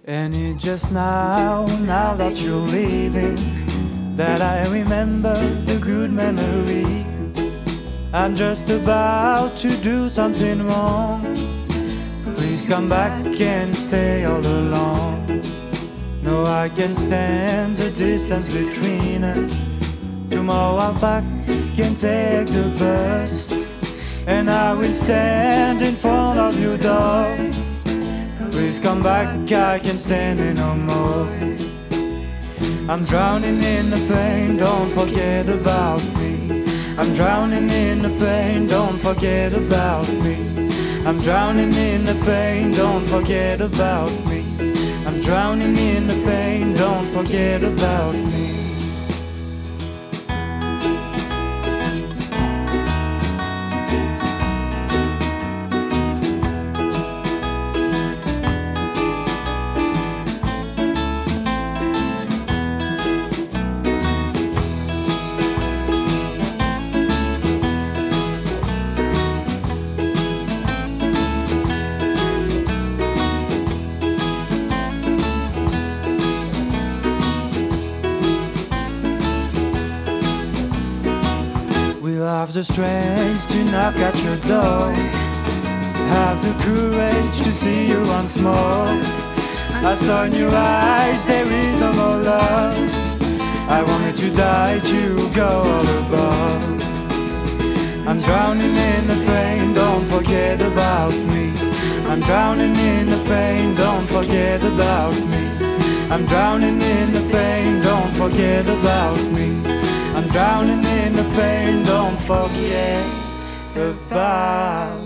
And it's just now that you're leaving, that I remember the good memory. I'm just about to do something wrong. Please come back and stay all alone. No, I can't stand the distance between us. Tomorrow I'll back and take the bus, and I will stand in front of your door. Please come back, I can't stand it no more. I'm drowning in the pain, don't forget about me. I'm drowning in the pain, don't forget about me. I'm drowning in the pain, don't forget about me. I'm drowning in the pain, don't forget about me. Have the strength to knock at your door. Have the courage to see you once more. I saw in your eyes there is no more love. I wanted to die to go all above. I'm drowning in the pain, don't forget about me. I'm drowning in the pain, don't forget about me. I'm drowning in the pain, don't forget about me. I'm drowning in the pain, don't forget about